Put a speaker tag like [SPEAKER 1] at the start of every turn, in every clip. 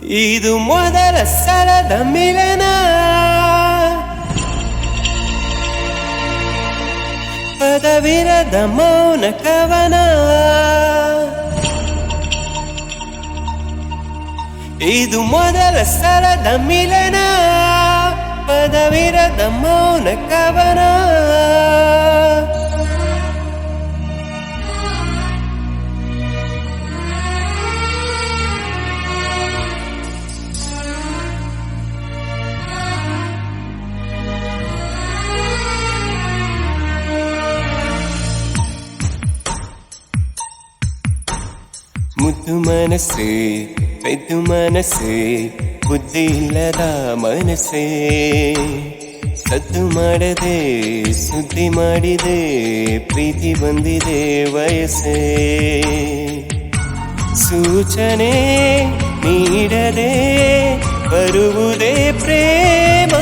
[SPEAKER 1] ಇದು ಮೊದಲ ಸಲದ ಮಿಲನ, ಪದವಿರದ ಮೌನ ಕವನ. ಇದು ಮೊದಲ ಸಲದ ಮಿಲನ, ಪದವಿರದ ಮೌನ ಕವನ. ಮುದ್ದು ಮನಸ್ಸೇ, ಪೆದ್ದು ಮನಸ್ಸೇ, ಬುದ್ಧಿ ಇಲ್ಲದ ಮನಸ್ಸೇ, ಸದ್ದು ಮಾಡದೆ ಸುದ್ದಿ ಮಾಡಿದೆ, ಪ್ರೀತಿ ಬಂದಿದೆ ವಯಸ್ಸೇ. ಸೂಚನೆ ನೀಡದೆ ಬರುವುದೇ ಪ್ರೇಮ,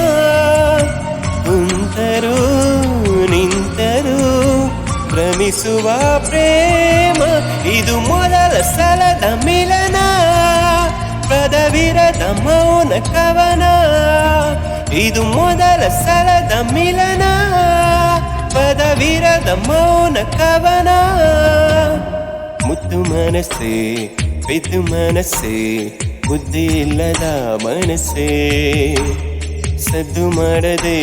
[SPEAKER 1] ಕುಂತರೂ ನಿಂತರೂ ಭ್ರಮಿಸುವ ಪ್ರೇಮ. ಇದು ಮೊದಲ ಸಲದ ಮಿಲನ, ಪದವಿರದ ಮೌನ ಕವನ. ಇದು ಮೊದಲ ಸಲದ ಮಿಲನ, ಪದವಿರದ ಮೌನ ಕವನ. ಮುದ್ದು ಮನಸ್ಸೇ, ಪೆದ್ದು ಮನಸ್ಸೇ, ಬುದ್ಧಿ ಇಲ್ಲದ ಮನಸ್ಸೇ, ಸದ್ದು ಮಾಡದೆ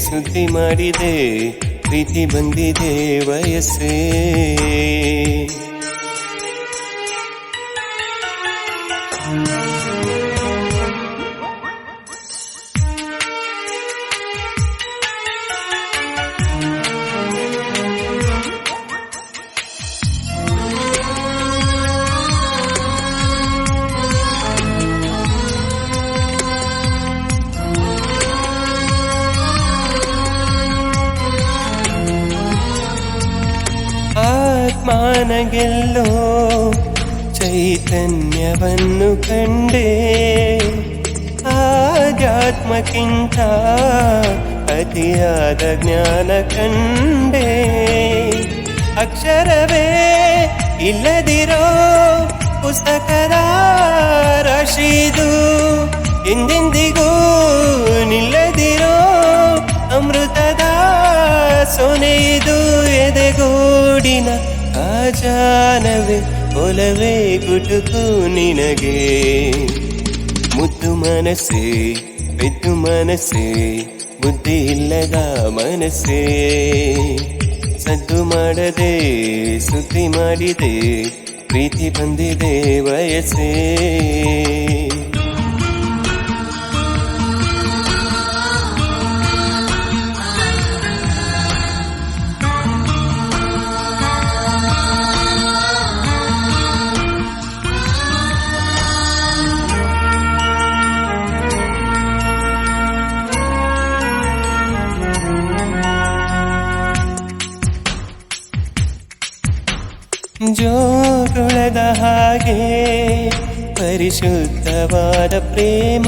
[SPEAKER 1] ಸುದ್ದಿ ಮಾಡಿದೆ, ಪ್ರೀತಿ ಬಂದಿದೆ ವಯಸ್ಸೇ. ಆತ್ಮನಗೆಲ್ಲೋ ಚೈತನ್ಯವನ್ನು ಕಂಡೆ, ಆಧ್ಯಾತ್ಮಕ್ಕಿಂತ ಅತಿಯಾದ ಜ್ಞಾನ ಕಂಡೆ. ಅಕ್ಷರವೇ ಇಲ್ಲದಿರೋ ಪುಸ್ತಕದ ರಾಶಿದು, ಎಂದೆಂದಿಗೂ ನಿಲ್ಲದಿರೋ ಅಮೃತದ ಸೊನೆಯಿದು. ಎದೆಗೂಡಿನ ಖಜಾನವೇ ಒಲವೇ ಗುಟುಕು ನಿನಗೆ. ಮುದ್ದು ಮನಸ್ಸೇ, ಪೆದ್ದು ಮನಸ್ಸೇ, ಬುದ್ಧಿ ಇಲ್ಲದ ಮನಸ್ಸೇ, ಸದ್ದು ಮಾಡದೆ ಸುದ್ದಿ ಮಾಡಿದೆ, ಪ್ರೀತಿ ಬಂದಿದೆ ವಯಸ್ಸೇ. ಜೋಗುಳದ ಹಾಗೆ ಪರಿಶುದ್ಧವಾದ ಪ್ರೇಮ,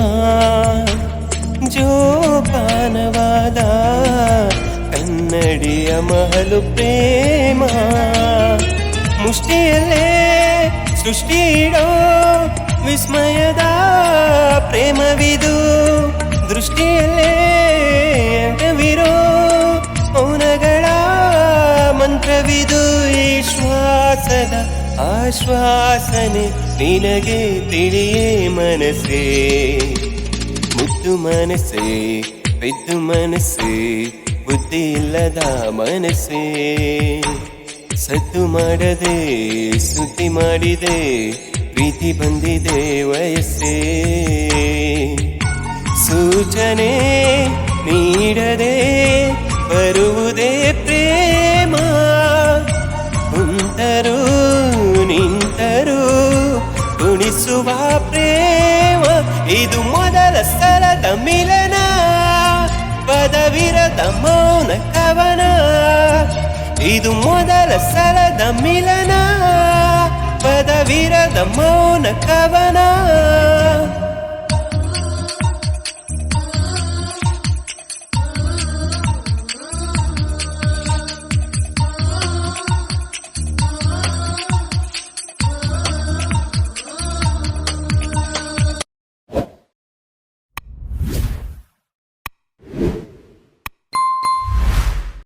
[SPEAKER 1] ಜೋಪಾನವಾದ ಕನ್ನಡಿಯ ಮಹಲು ಪ್ರೇಮ. ಮುಷ್ಟಿಯಲ್ಲೇ ಸೃಷ್ಟಿ ಇಡೋ ವಿಸ್ಮಯದ ಪ್ರೇಮವಿದು, ದೃಷ್ಟಿಯಲ್ಲೇ ಅಡವಿರೋ ಮೌನಗಳ ಮಂತ್ರವಿದು. ಈ ಶ್ವಾಸದ ಆಶ್ವಾಸನೆ ನಿನಗೆ ತಿಳಿಯೇ ಮನಸ್ಸೇ. ಮುದ್ದು ಮನಸ್ಸೇ, ಪೆದ್ದು ಮನಸ್ಸೇ, ಬುದ್ಧಿ ಇಲ್ಲದ ಮನಸ್ಸೇ, ಸದ್ದು ಮಾಡದೆ ಸುದ್ದಿ ಮಾಡಿದೆ, ಪ್ರೀತಿ ಬಂದಿದೆ ವಯಸ್ಸೇ. ಸೂಚನೆ ನೀಡದೆ ಬರುವುದೇ ಪ್ರೇಮ, ಕುಂತರೂ ನಿಂತರೂ ಕುಣಿಸುವ ಪ್ರೇಮ. ಇದು ಮೊದಲ ಸಲದ ಮಿಲನ, ಪದವಿರದ ಮೌನ ಕವನ. ಇದು ಮೊದಲ ಸಲದ ಮಿಲನ, ಪದವಿರದ ಮೌನ ಕವನ.